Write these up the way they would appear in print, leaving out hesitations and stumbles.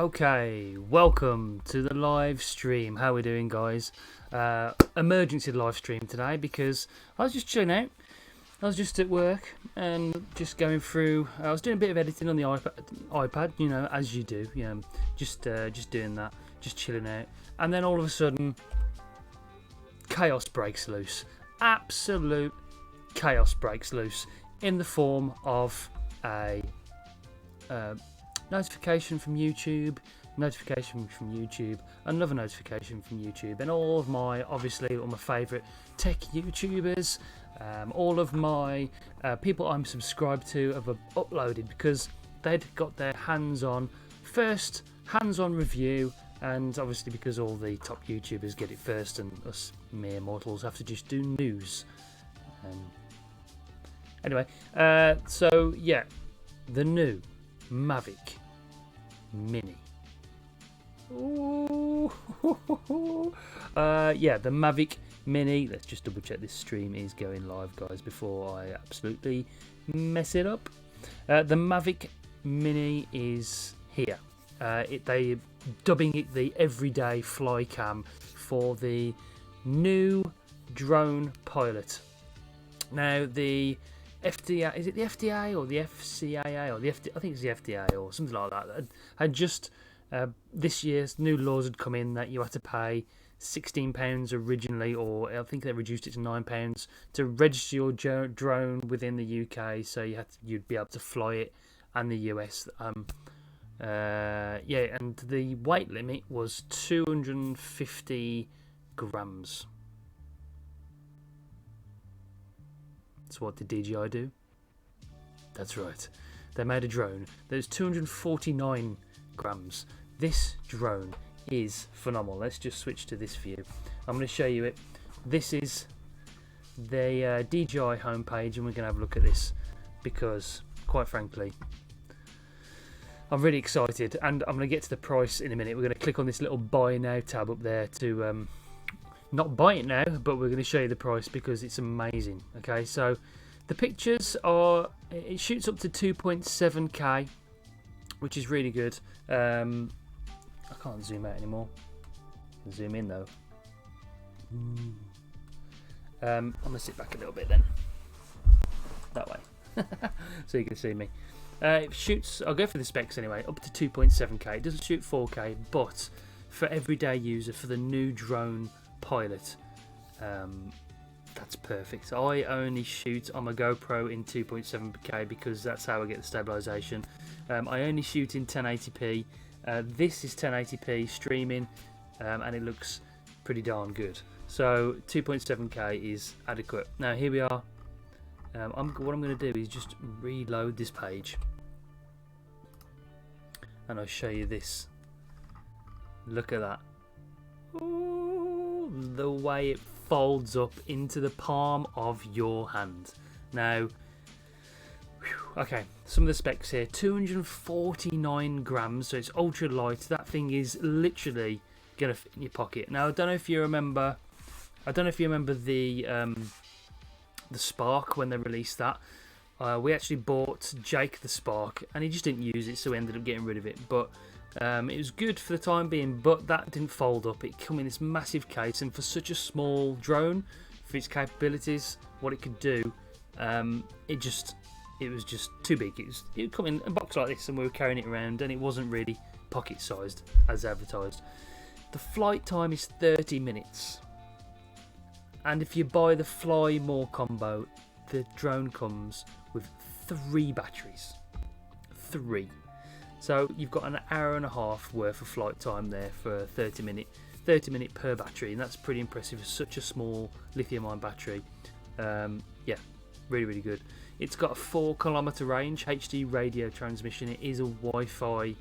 Okay, welcome to the live stream. How are we doing, guys? Emergency live stream today because I was just chilling out. I was just at work and just going through. I was doing a bit of editing on the iPad, you know, as you do. You know, just doing that, just chilling out. And then all of a sudden, chaos breaks loose. Absolute chaos breaks loose in the form of a notification from YouTube, another notification from YouTube, and all of my, obviously, all my favourite tech YouTubers, all of my people I'm subscribed to have uploaded because they'd got their hands-on review, and obviously because all the top YouTubers get it first and us mere mortals have to just do news. Anyway, so yeah, the new Mavic Mini. Ooh. Yeah, the Mavic Mini. Let's just double check this stream is going live, guys, before I absolutely mess it up. The Mavic Mini is here. They're dubbing it the everyday fly cam for the new drone pilot. Now, the FDA, is it the FDA or the FCAA or the FD, I think it's the FDA or something like that. Had just this year's new laws had come in that you had to pay £16 originally, or I think they reduced it to £9 to register your drone within the UK. So you'd be able to fly it, and the US. Yeah, and the weight limit was 250 grams. So what did DJI do? That's right. They made a drone that is 249 grams. This drone is phenomenal. Let's just switch to this view. I'm going to show you it. This is the DJI homepage, and we're going to have a look at this because, quite frankly, I'm really excited, and I'm going to get to the price in a minute. We're going to click on this little buy now tab up there to not buy it now, but we're going to show you the price because it's amazing. Okay, so the pictures are, it shoots up to 2.7K, which is really good. I can't zoom out anymore. Zoom in though. I'm going to sit back a little bit then, that way, so you can see me. It shoots, I'll go for the specs anyway, up to 2.7K. It doesn't shoot 4K, but for everyday user, for the new drone pilot, that's perfect. I only shoot on my GoPro in 2.7K because that's how I get the stabilization. I only shoot in 1080p. This is 1080p streaming, and it looks pretty darn good. So 2.7K is adequate. Now here we are. What I'm going to do is just reload this page, and I'll show you this. Look at that. Ooh, the way it folds up into the palm of your hand. Now, okay, some of the specs here. 249 grams, so it's ultra light. That thing is literally gonna fit in your pocket. Now, I don't know if you remember the Spark when they released that. We actually bought Jake the Spark, and he just didn't use it, so we ended up getting rid of it. But it was good for the time being, but that didn't fold up. It came in this massive case, and for such a small drone, for its capabilities, what it could do, it was just too big. It would come in a box like this, and we were carrying it around, and it wasn't really pocket sized as advertised. The flight time is 30 minutes, and if you buy the Fly More combo, the drone comes with 3 batteries. 3. So you've got an hour and a half worth of flight time there for 30 minute per battery, and that's pretty impressive for such a small lithium-ion battery. Yeah, really good. It's got a 4-kilometer range, HD radio transmission. It is a Wi-Fi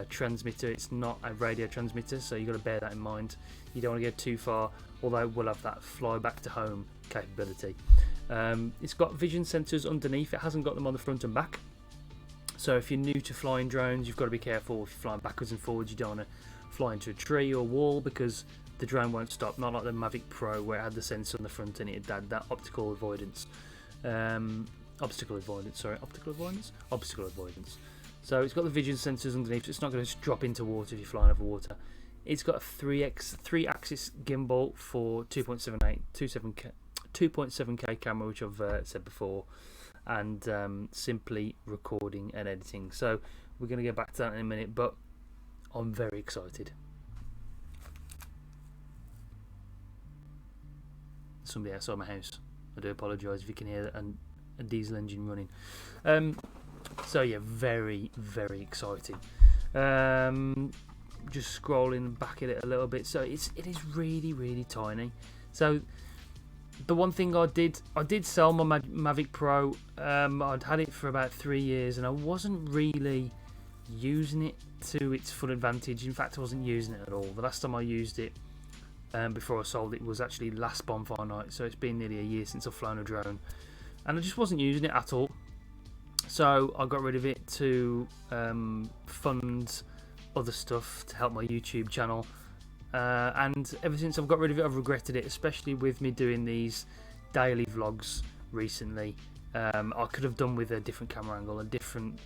transmitter. It's not a radio transmitter, so you've got to bear that in mind. You don't want to go too far, although it will have that fly back to home capability. It's got vision sensors underneath. It hasn't got them on the front and back. So if you're new to flying drones, you've got to be careful. If you're flying backwards and forwards, you don't want to fly into a tree or wall because the drone won't stop. Not like the Mavic Pro where it had the sensor on the front and it had that optical avoidance. Obstacle avoidance. So it's got the vision sensors underneath, so it's not going to drop into water if you're flying over water. It's got a 3-axis gimbal for 2.7K camera, which I've said before, and simply recording and editing. So we're going to get back to that in a minute, but I'm very excited. Somebody outside my house. I do apologise if you can hear a diesel engine running. So yeah, very, very exciting. Just scrolling back at it a little bit. So it is really, really tiny. So the one thing I did sell my Mavic Pro. I'd had it for about 3 years, and I wasn't really using it to its full advantage. In fact, I wasn't using it at all. The last time I used it before I sold it was actually last bonfire night. So it's been nearly a year since I've flown a drone, and I just wasn't using it at all. So I got rid of it to fund other stuff to help my YouTube channel, and ever since I've got rid of it, I've regretted it, especially with me doing these daily vlogs recently. I could have done with a different camera angle, a different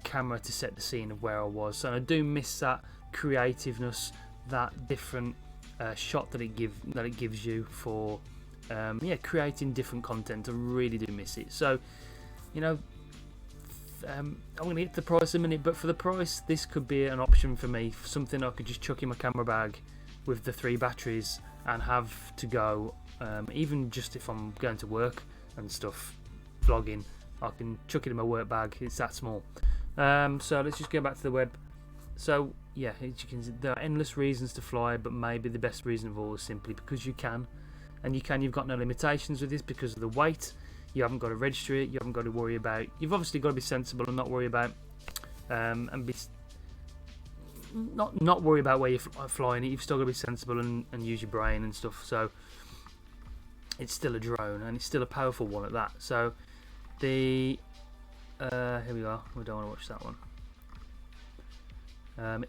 camera to set the scene of where I was. So I do miss that creativeness, that different shot that it gives you for creating different content. I really do miss it. So, you know, I'm going to get to the price in a minute, but for the price, this could be an option for me. Something I could just chuck in my camera bag with the 3 batteries and have to go, even just if I'm going to work and stuff, vlogging, I can chuck it in my work bag. It's that small. So let's just go back to the web. So yeah, as you can see, there are endless reasons to fly, but maybe the best reason of all is simply because you can. And you've got no limitations with this because of the weight. You haven't got to register it. You haven't got to worry about. You've obviously got to be sensible and not worry about, and be not worry about where you're flying it. You've still got to be sensible and use your brain and stuff. So it's still a drone, and it's still a powerful one at that. So the here we are. We don't want to watch that one.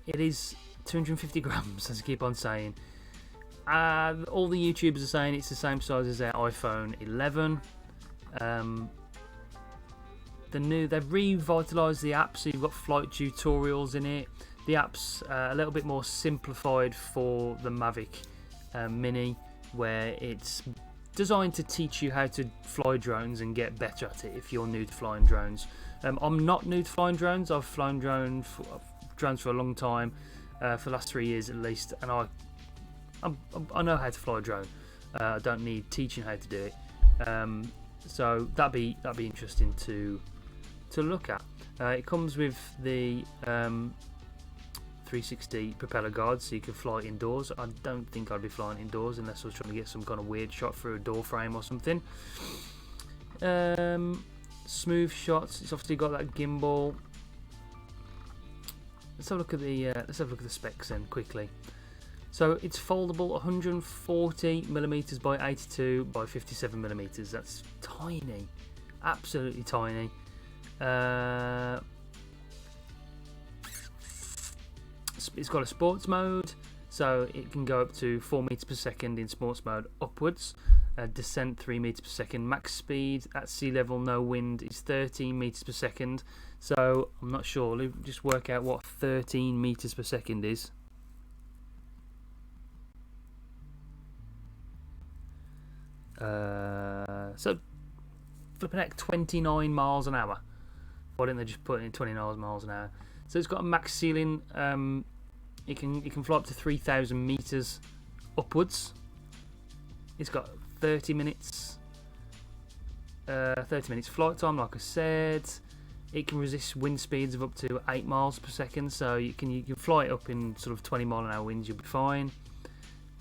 It is 250 grams, as I keep on saying. All the YouTubers are saying it's the same size as their iPhone 11. They've revitalised the app, so you've got flight tutorials in it. The app's a little bit more simplified for the Mavic Mini, where it's designed to teach you how to fly drones and get better at it if you're new to flying drones. I'm not new to flying drones. I've flown drones for a long time, for the last 3 years at least, and I know how to fly a drone. I don't need teaching how to do it. So that'd be interesting to look at. It comes with the 360 propeller guard, so you can fly indoors. I don't think I'd be flying indoors unless I was trying to get some kind of weird shot through a door frame or something. Smooth shots. It's obviously got that gimbal. Let's have a look at the specs then quickly. So it's foldable, 140mm by 82 by 57mm. That's tiny, absolutely tiny. It's got a sports mode, so it can go up to 4 meters per second in sports mode upwards. Descent 3 meters per second. Max speed at sea level, no wind, is 13 meters per second. So I'm not sure. Let me just work out what 13 meters per second is. So flipping at 29 miles an hour. Why didn't they just put it in 29 miles an hour? So it's got a max ceiling. It can fly up to 3,000 meters upwards. It's got 30 minutes flight time, like I said. It can resist wind speeds of up to 8 miles per second, so you can fly it up in sort of 20 mile an hour winds. You'll be fine.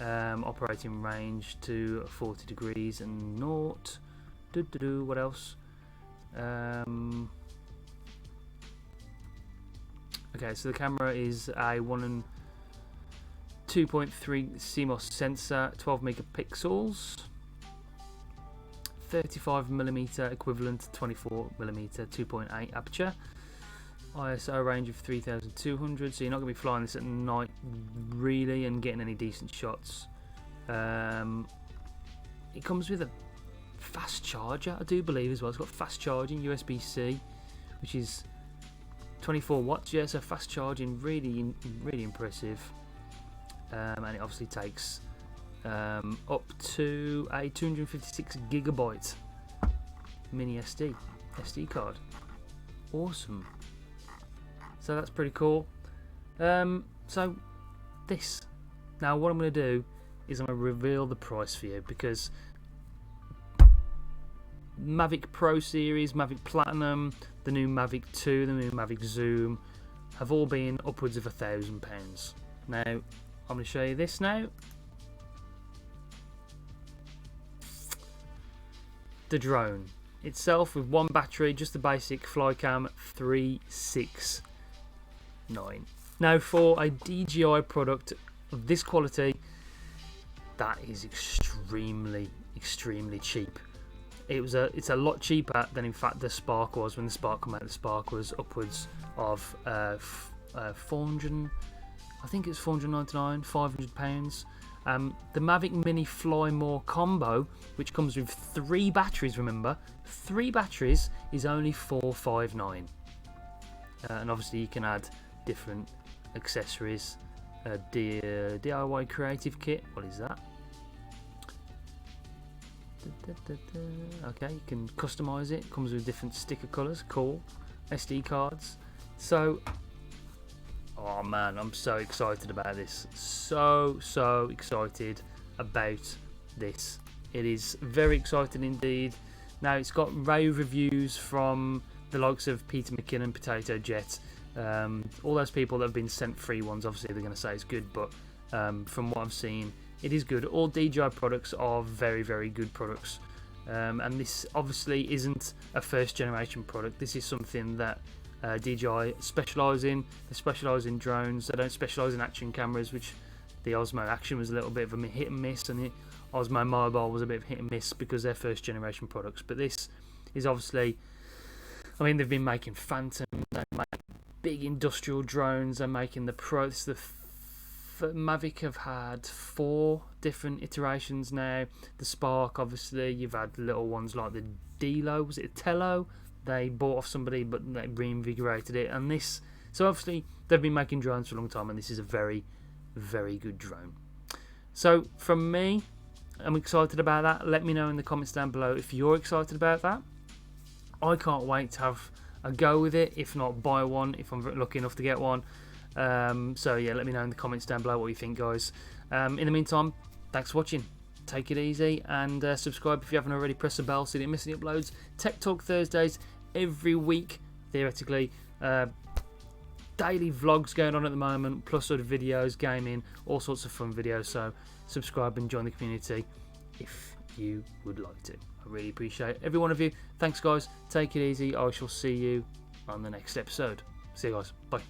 Operating range to 40 degrees and naught. What else? Okay, so the camera is a 1.2.3 CMOS sensor, 12 megapixels, 35mm equivalent, 24mm 2.8 aperture. ISO range of 3200, so you're not going to be flying this at night really and getting any decent shots. It comes with a fast charger, I do believe, as well. It's got fast charging, USB-C, which is 24 watts, yeah, so fast charging, really impressive. And it obviously takes up to a 256 gigabyte mini SD card. Awesome. So that's pretty cool. So this, now what I'm going to do is I'm going to reveal the price for you, because Mavic Pro Series, Mavic Platinum, the new Mavic 2, the new Mavic Zoom have all been upwards of £1,000. Now I'm going to show you this now. The drone itself with one battery, just the basic Flycam 369. Now for a DJI product of this quality, that is extremely cheap. It's a lot cheaper than in fact the Spark was. When the Spark came out, the Spark was upwards of 400, I think it's 499, £500. The Mavic Mini Fly More combo, which comes with 3 batteries, remember, 3 batteries, is only £459. And obviously you can add different accessories. DIY creative kit, what is that? Okay, you can customize it. Comes with different sticker colors, cool. SD cards. So, oh man, I'm so excited about this. So excited about this. It is very exciting indeed. Now it's got rave reviews from the likes of Peter McKinnon, Potato Jet, all those people that have been sent free ones. Obviously they're going to say it's good, but from what I've seen, it is good. All DJI products are very good products, and this obviously isn't a first generation product. This is something that DJI specialise in. They specialise in drones. They don't specialise in action cameras, which the Osmo Action was a little bit of a hit and miss, and the Osmo Mobile was a bit of hit and miss because they're first generation products. But this is obviously, I mean, they've been making Phantom, they make big industrial drones, they're making the Pro. Mavic have had 4 different iterations now. The Spark, obviously, you've had little ones like the Delo, was it Tello? They bought off somebody, but they reinvigorated it. And this, so obviously they've been making drones for a long time, and this is a very good drone. So from me, I'm excited about that. Let me know in the comments down below if you're excited about that. I can't wait to have a go with it. If not, buy one if I'm lucky enough to get one. So yeah, let me know in the comments down below what you think, guys. In the meantime, thanks for watching. Take it easy, and subscribe if you haven't already. Press the bell so you don't miss any uploads. Tech Talk Thursdays every week, theoretically. Daily vlogs going on at the moment, plus other videos, gaming, all sorts of fun videos. So subscribe and join the community if you would like to. I really appreciate every one of you. Thanks, guys. Take it easy. I shall see you on the next episode. See you guys. Bye.